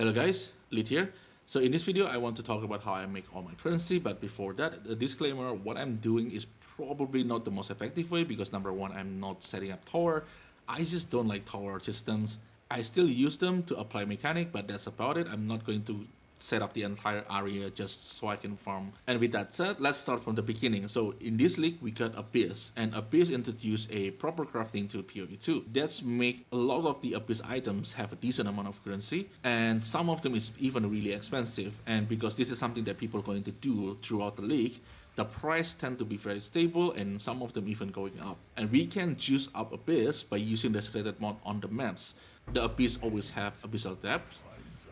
Hello guys, Lit here. So in this video I want to talk about how I make all my currency, but before that, a disclaimer, what I'm doing is probably not the most effective way because number one, I'm not setting up tower. I just don't like tower systems. I still use them to apply mechanic, but that's about it. I'm not going to set up the entire area just so I can farm. And with that said, let's start from the beginning. So in this league, we got Abyss, and Abyss introduced a proper crafting to PoE2. That's make a lot of the Abyss items have a decent amount of currency, and some of them is even really expensive. And because this is something that people are going to do throughout the league, the price tend to be very stable and some of them even going up. And we can juice up Abyss by using the escalated mod on the maps. The Abyss always have Abyssal Depth,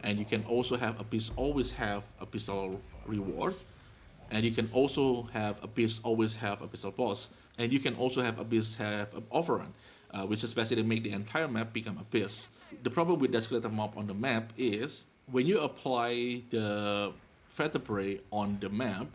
and you can also have Abyss always have Abyssal Reward, and you can also have Abyss always have Abyssal Boss, and you can also have Abyss have Overrun, which is basically make the entire map become Abyss. The problem with the escalator mob on the map is when you apply the vertebrae on the map,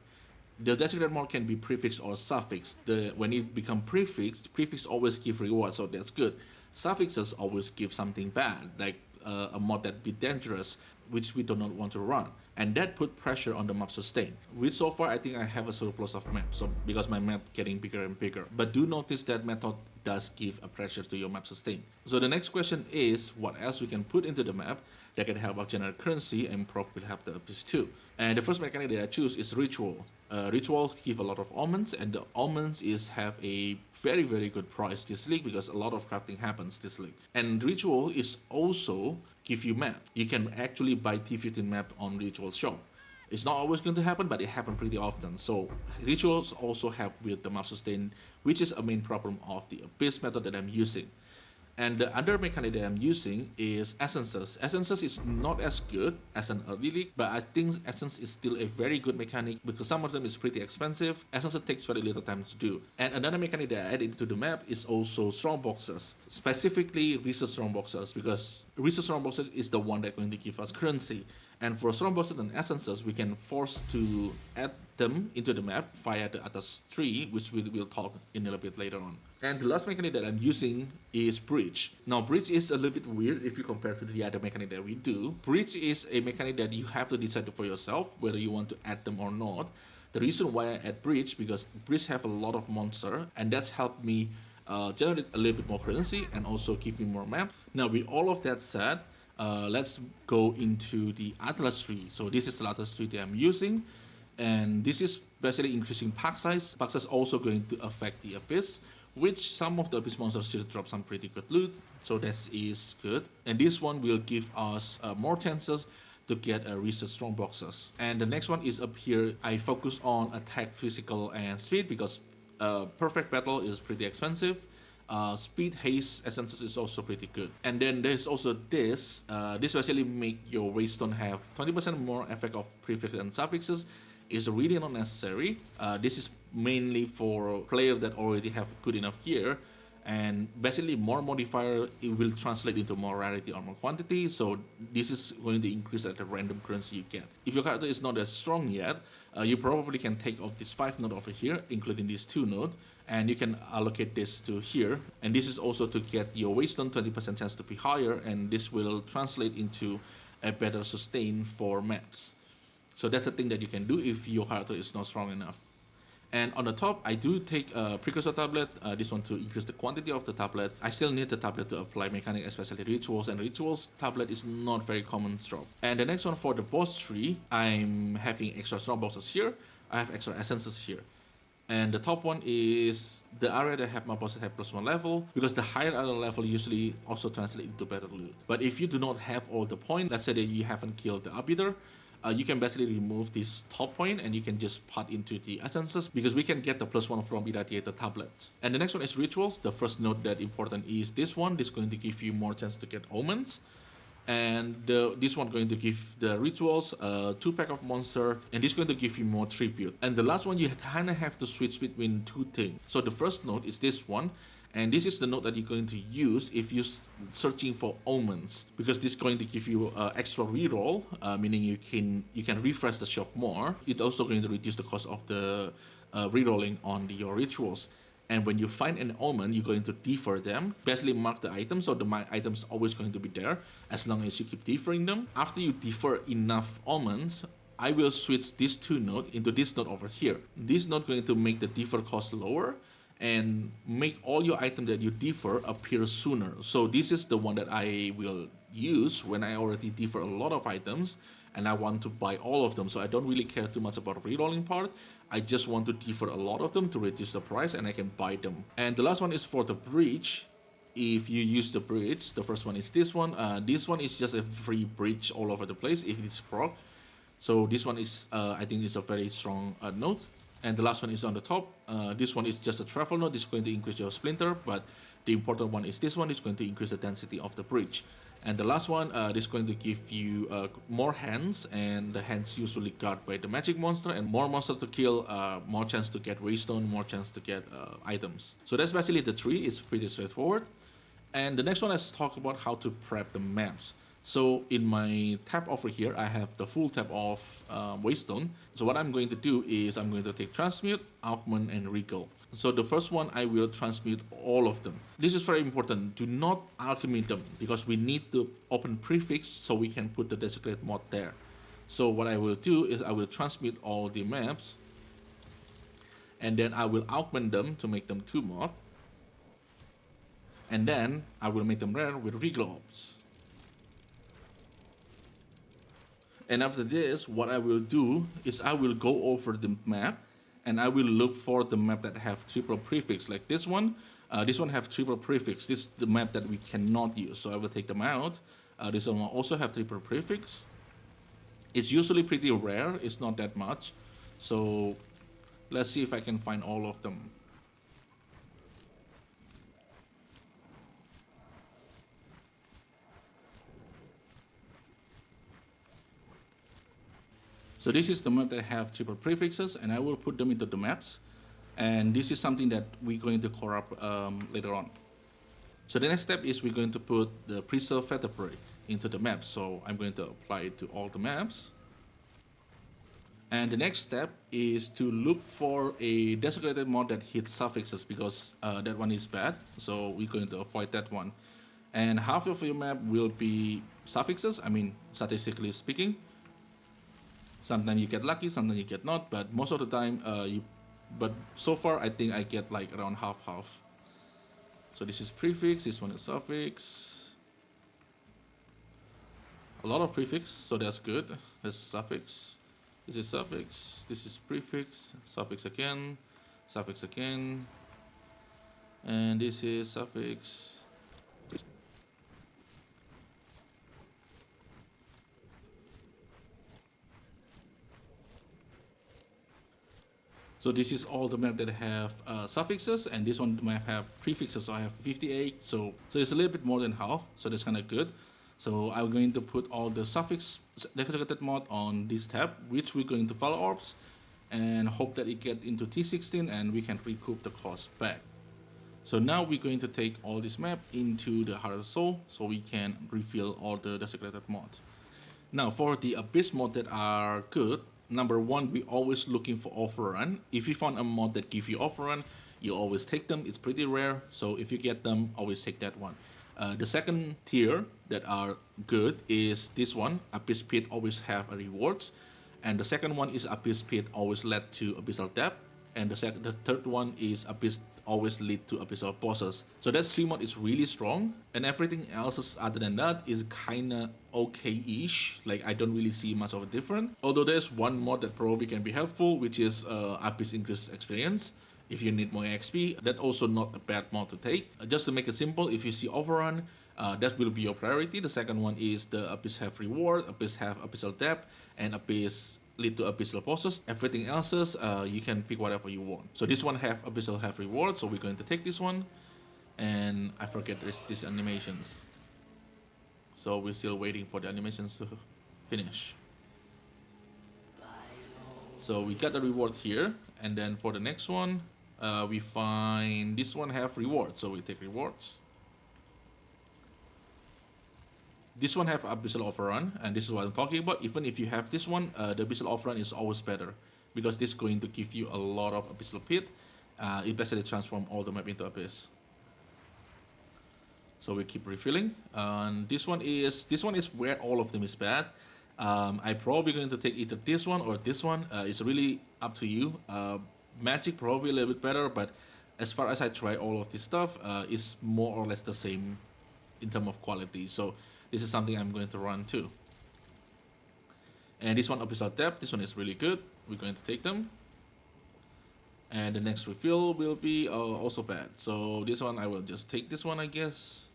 the designated mod can be prefixed or suffixed. When it become prefixed, prefix always give reward, so that's good. Suffixes always give something bad, like a mod that be dangerous, which we do not want to run, and that put pressure on the map sustain. Which so far I think I have a surplus of maps, so because my map getting bigger and bigger. But do notice that method does give a pressure to your map sustain. So the next question is what else we can put into the map that can help us generate currency and probably help the Abyss too. And the first mechanic that I choose is Ritual. Ritual give a lot of omens, and the omens have a very good price this league because a lot of crafting happens this league. And Ritual is also give you map. You can actually buy T15 map on Ritual shop. It's not always going to happen, but it happens pretty often. So Rituals also help with the map sustain, which is a main problem of the Abyss method that I'm using. And the other mechanic that I'm using is Essences. Essences is not as good as an early league, but I think Essence is still a very good mechanic because some of them is pretty expensive. Essences takes very little time to do. And another mechanic that I added into the map is also strong boxes, specifically research strong boxes, because research strong boxes is the one that's going to give us currency. And for strong boxes and essences, we can force to add them into the map via the Atas tree, which we will talk in a little bit later on. And the last mechanic that I'm using is Bridge. Now, Bridge is a little bit weird if you compare to the other mechanic that we do. Bridge is a mechanic that you have to decide for yourself whether you want to add them or not. The reason why I add Bridge, because Bridge have a lot of monster, and that's helped me generate a little bit more currency and also give me more map. Now, with all of that said, let's go into the Atlas tree. So this is the Atlas tree that I'm using, and this is basically increasing pack size. Pack size is also going to affect the Abyss, which some of the Abyss monsters just drop some pretty good loot, so that is good. And this one will give us more chances to get research strong boxes. And the next one is up here. I focus on attack, physical, and speed because perfect battle is pretty expensive. Speed, haste, essences is also pretty good. And then there's also this. This actually make your waystone have 20% more effect of prefix and suffixes. Is really not necessary. This is mainly for players that already have good enough gear, and basically more modifier, it will translate into more rarity or more quantity, so this is going to increase at the random currency you get. If your character is not as strong yet, you probably can take off this 5 node over here, including this 2 node, and you can allocate this to here, and this is also to get your waystone 20% chance to be higher, and this will translate into a better sustain for maps. So that's the thing that you can do if your character is not strong enough. And on the top, I do take a precursor tablet, this one to increase the quantity of the tablet. I still need the tablet to apply mechanic, especially rituals, and rituals tablet is not very common drop. And the next one for the boss tree, I'm having extra strong boxes here. I have extra essences here. And the top one is the area that have my bosses have +1 level, because the higher area level usually also translate into better loot. But if you do not have all the points, let's say that you haven't killed the arbiter, you can basically remove this top point and you can just put into the essences because we can get the +1 from irradiated tablet. And the next one is rituals. The first note that important is this one. This is going to give you more chance to get omens. And this one going to give the rituals 2 pack of monster, and this going to give you more tribute. And the last one, you kind of have to switch between 2 things. So the first note is this one. And this is the node that you're going to use if you're searching for omens, because this is going to give you extra reroll, meaning you can refresh the shop more. It's also going to reduce the cost of the rerolling on your rituals. And when you find an almond, you're going to defer them. Basically mark the item, so the item's always going to be there as long as you keep deferring them. After you defer enough almonds, I will switch this 2 node into this node over here. This node going to make the defer cost lower and make all your items that you defer appear sooner. So this is the one that I will use when I already defer a lot of items and I want to buy all of them. So I don't really care too much about rerolling part. I just want to defer a lot of them to reduce the price and I can buy them. And the last one is for the bridge. If you use the bridge, the first one is this one. This one is just a free bridge all over the place if it's proc. So this one is, I think, is a very strong node. And the last one is on the top. This one is just a travel node. It's going to increase your splinter, but the important one is this one. It's going to increase the density of the bridge. And the last one is going to give you more hands, and the hands usually guard by the magic monster, and more monster to kill, more chance to get waystone, more chance to get items. So that's basically the tree. It's pretty straightforward. And the next one, let's talk about how to prep the maps. So in my tab over here, I have the full tab of Waystone. So what I'm going to do is I'm going to take Transmute, Augment, and Recall. So the first one, I will transmute all of them. This is very important. Do not alchemy them because we need to open prefix so we can put the Desecrate mod there. So what I will do is I will transmute all the maps and then I will augment them to make them 2 mod. And then I will make them rare with Recall Orbs. And after this, what I will do is I will go over the map and I will look for the map that have triple prefix like this one. This one have triple prefix. This is the map that we cannot use, so I will take them out. This one will also have triple prefix. It's usually pretty rare. It's not that much. So let's see if I can find all of them. So this is the map that have triple prefixes, and I will put them into the maps. And this is something that we're going to corrupt later on. So the next step is we're going to put the preserve vertebrae into the map. So I'm going to apply it to all the maps. And the next step is to look for a desecrated mod that hits suffixes because that one is bad. So we're going to avoid that one. And half of your map will be suffixes, I mean, statistically speaking. Sometimes you get lucky, sometimes you get not, but most of the time, but so far I think I get like around half. So this is prefix, this one is suffix. A lot of prefix, so that's good. That's suffix. This is suffix, this is prefix, suffix again, and this is suffix. So this is all the map that have suffixes, and this one might have prefixes. So I have 58, so it's a little bit more than half, so that's kind of good. So I'm going to put all the suffix desecrated mod on this tab, which we're going to follow orbs, and hope that it get into T16 and we can recoup the cost back. So now we're going to take all this map into the Heart of the Soul, so we can refill all the desecrated mod. Now for the Abyss mod that are good, number one, we're always looking for overrun. If you find a mod that gives you overrun, you always take them. It's pretty rare, so if you get them, always take that one. The second tier that are good is this one. Abyss Pit always have a rewards, and the second one is Abyss Pit always led to Abyssal Depth, and the third one is Abyss always lead to Abyssal Bosses. So that 3 mod is really strong, and everything else other than that is kinda okay-ish. Like I don't really see much of a difference. Although there's one mod that probably can be helpful, which is Abyss Increased Experience. If you need more XP, that's also not a bad mod to take. Just to make it simple, if you see Overrun, that will be your priority. The second one is the Abyss have reward, Abyss have Abyssal Depth, and Abyss lead to Abyssal Bosses. Everything else you can pick whatever you want. So this one have Abyssal have reward, so we're going to take this one. And I forget there's these animations. So we're still waiting for the animations to finish. So we got the reward here, and then for the next one, we find this one have reward, so we take rewards. This one have Abyssal Overrun, and this is what I'm talking about. Even if you have this one, the Abyssal Overrun is always better, because this is going to give you a lot of Abyssal Pit, It basically transforms all the map into abyss. So we keep refilling. And this one is where all of them is bad. I probably going to take either this one or this one. It's really up to you. Magic probably a little bit better, but as far as I try all of this stuff, it's more or less the same in terms of quality. So this is something I'm going to run too. And this one, Abyssal Depth, this one is really good. We're going to take them. And the next refill will be also bad. So this one, I will just take this one, I guess.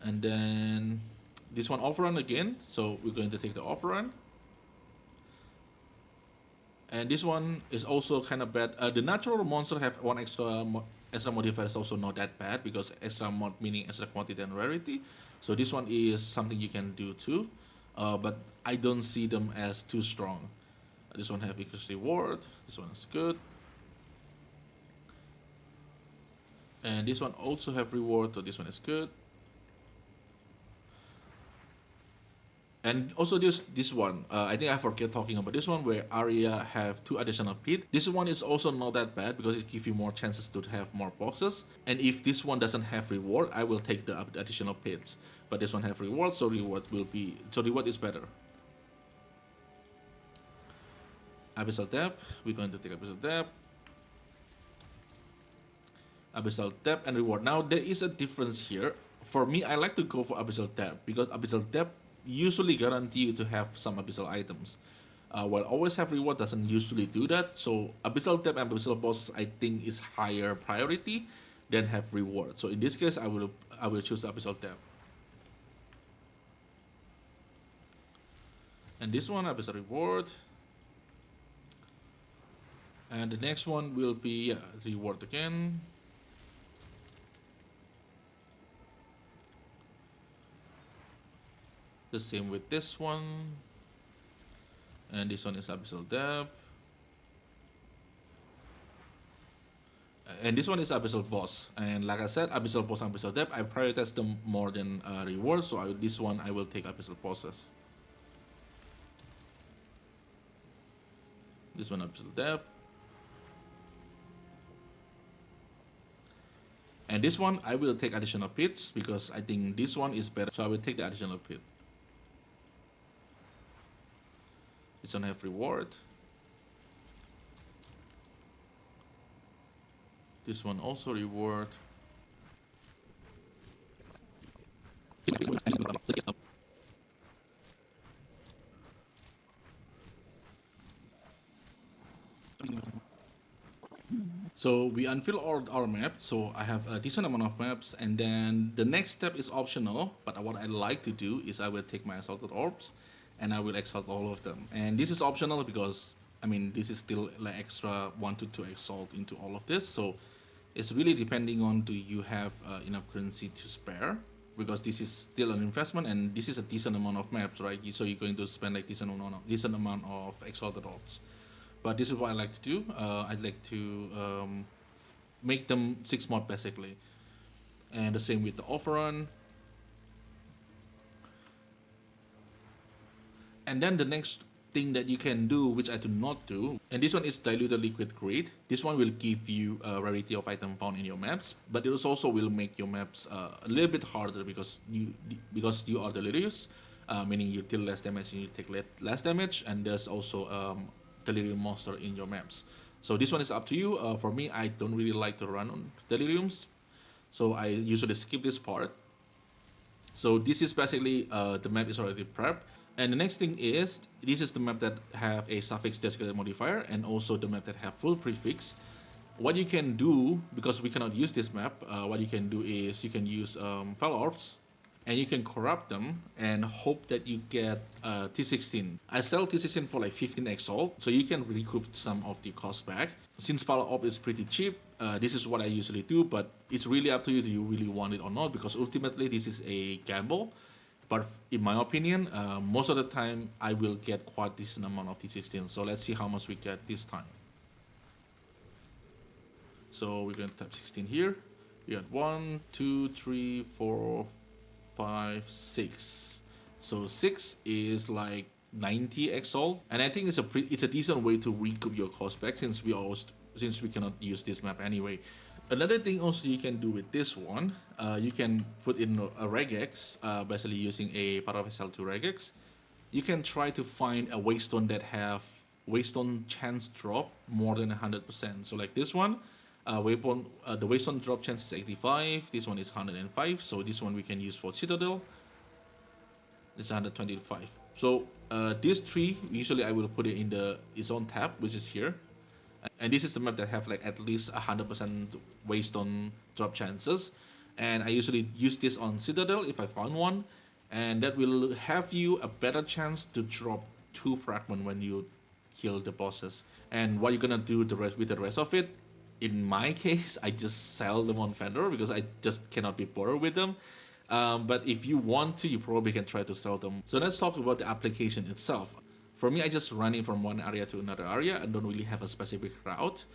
And then this one off run again. So we're going to take the off run. And this one is also kind of bad. The natural monster have one extra modifier is also not that bad because extra mod meaning extra quantity and rarity. So this one is something you can do too. But I don't see them as too strong. This one have increased reward. This one is good. And this one also have reward, so this one is good. And also this one, I think I forget talking about this one where Arya have 2 additional pit. This one is also not that bad because it gives you more chances to have more boxes. And if this one doesn't have reward, I will take the additional pits. But this one have reward, so reward is better. Abyssal Depth, we're going to take Abyssal Depth. Abyssal Depth and reward. Now there is a difference here. For me, I like to go for Abyssal Depth because Abyssal Depth usually guarantee you to have some abyssal items. While always have reward doesn't usually do that. So Abyssal Depth and Abyssal Bosses I think is higher priority than have reward. So in this case, I will choose Abyssal Depth. And this one Abyssal Reward. And the next one will be reward again. The same with this one. And this one is Abyssal Depth. And this one is Abyssal Boss. And like I said, Abyssal Boss and Abyssal Depth, I prioritize them more than reward. So this one I will take Abyssal Bosses. This one Abyssal Depth. And this one I will take additional pits because I think this one is better. So I will take the additional pit. This one have reward. This one also reward. So we unfill our map. So I have a decent amount of maps, and then the next step is optional. But what I like to do is I will take my assaulted orbs, and I will exalt all of them. And this is optional because I mean this is still like extra 1 to 2 exalt into all of this. So it's really depending on do you have enough currency to spare, because this is still an investment and this is a decent amount of maps, right? So you're going to spend like decent amount of exalted orbs. But this is what I like to do. I'd like to make them 6 mod basically. And the same with the off-run. And then the next thing that you can do, which I do not do, and this one is diluted liquid grid. This one will give you a rarity of item found in your maps, but it also will make your maps a little bit harder because you are delirious, meaning you deal less damage and you take less damage, and there's also delirium monster in your maps. So this one is up to you. For me, I don't really like to run on deliriums, so I usually skip this part. So this is basically the map is already prepped. And the next thing is, this is the map that have a suffix desiccated modifier and also the map that have full prefix. What you can do, because we cannot use this map, what you can do is you can use fell orbs and you can corrupt them and hope that you get T16. I sell T16 for like 15 exalt, so you can recoup some of the cost back. Since fell orb is pretty cheap, this is what I usually do, but it's really up to you, do you really want it or not, because ultimately this is a gamble. But in my opinion, most of the time I will get quite decent amount of T16. So let's see how much we get this time. So we're going to type 16 here. We got 1, 2, 3, 4, 5, 6. So 6 is like 90 exalt, and I think it's a decent way to recoup your cost back, since since we cannot use this map anyway. Another thing also you can do with this one, you can put in a regex, basically using a Path of Exile to regex. You can try to find a waystone that have waystone chance drop more than 100%. So like this one, the waystone drop chance is 85. This one is 105. So this one we can use for Citadel. It's 125. So these three usually I will put it in its own tab, which is here. And this is the map that have like at least 100% waystone drop chances. And I usually use this on Citadel if I found one, and that will have you a better chance to drop 2 fragment when you kill the bosses. And what you're gonna do with the rest of it, in my case, I just sell them on vendor because I just cannot be bothered with them. But if you want to, you probably can try to sell them. So let's talk about the application itself. For me, I just running from one area to another area and don't really have a specific route.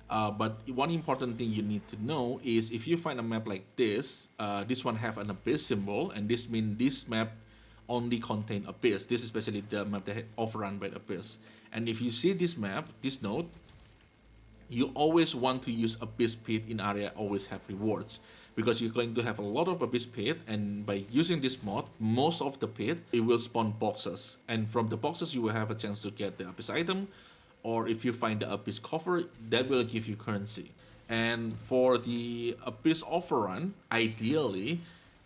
But one important thing you need to know is if you find a map like this one have an abyss symbol, and this means this map only contain abyss. This is especially the map that overrun by the abyss. And if you see this map, this node, you always want to use abyss pit in area always have rewards, because you're going to have a lot of abyss pit, and by using this mod, most of the pit, it will spawn boxes, and from the boxes you will have a chance to get the abyss item, or if you find the abyss cover, that will give you currency. And for the abyss overrun, ideally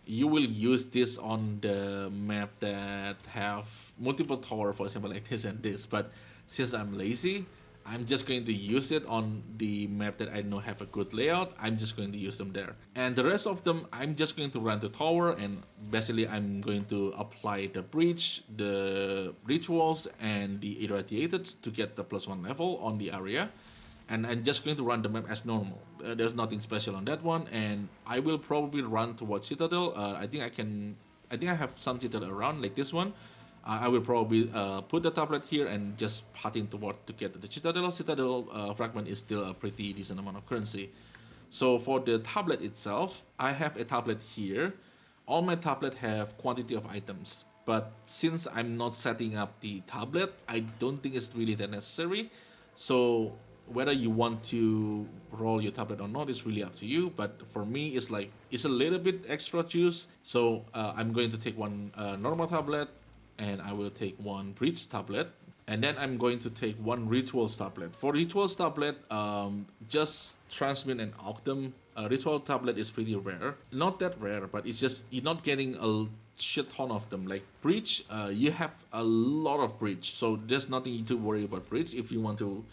you will use this on the map that have multiple tower, for example like this and this, but since I'm lazy, I'm just going to use it on the map that I know have a good layout. I'm just going to use them there. And the rest of them, I'm just going to run the tower, and basically I'm going to apply the breach, the rituals, and the irradiated to get the +1 level on the area. And I'm just going to run the map as normal. There's nothing special on that one, and I will probably run towards Citadel. I think I have some Citadel around like this one. I will probably put the tablet here and just patting toward to get the Citadel. Citadel fragment is still a pretty decent amount of currency. So for the tablet itself, I have a tablet here. All my tablet have quantity of items, but since I'm not setting up the tablet, I don't think it's really that necessary. So whether you want to roll your tablet or not is really up to you, but for me it's like it's a little bit extra juice. So I'm going to take one normal tablet, and I will take one breach tablet, and then I'm going to take one rituals tablet. For rituals tablet, just transmit and Octum. Ritual tablet is pretty rare, not that rare, but it's just you're not getting a shit ton of them. Like breach, you have a lot of breach, so there's nothing to worry about breach. If you want to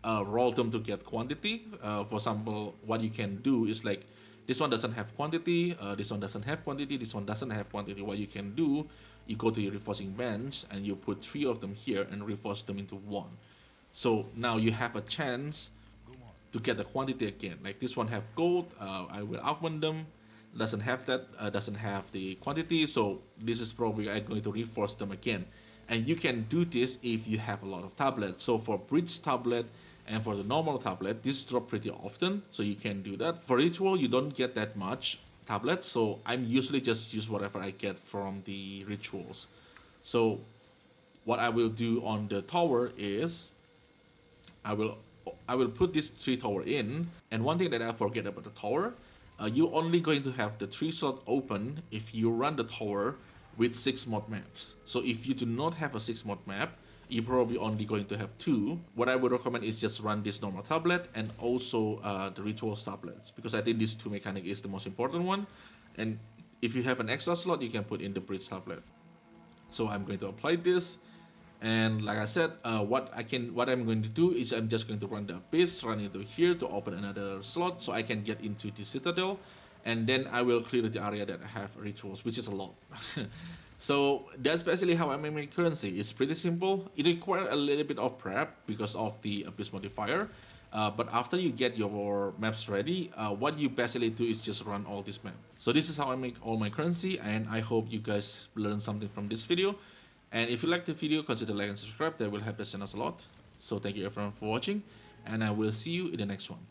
roll them to get quantity, for example, what you can do is like this one doesn't have quantity, this one doesn't have quantity, this one doesn't have quantity. What you can do, you go to your reinforcing bench and you put 3 of them here and reinforce them into 1. So now you have a chance to get the quantity again. Like this one have gold, I will augment them. Doesn't have that, doesn't have the quantity, so this is probably I'm going to reinforce them again. And you can do this if you have a lot of tablets. So for bridge tablet and for the normal tablet, this drop pretty often, so you can do that. For ritual, you don't get that much tablets, so I'm usually just use whatever I get from the rituals. So what I will do on the tower is I will put this 3 tower in, and one thing that I forget about the tower, you're only going to have the 3 slot open if you run the tower with 6 mod maps. So if you do not have a 6 mod map, you're probably only going to have 2. What I would recommend is just run this normal tablet and also the rituals tablets, because I think these 2 mechanic is the most important one. And if you have an extra slot, you can put in the bridge tablet. So I'm going to apply this, and like I said, what I'm going to do is I'm just going to run the abyss, run into here to open another slot so I can get into the Citadel, and then I will clear the area that have rituals, which is a lot. So that's basically how I make my currency. It's pretty simple. It requires a little bit of prep because of the abyss modifier. But after you get your maps ready, what you basically do is just run all this map. So this is how I make all my currency, and I hope you guys learned something from this video. And if you like the video, consider like and subscribe. That will help the channel a lot. So thank you everyone for watching, and I will see you in the next one.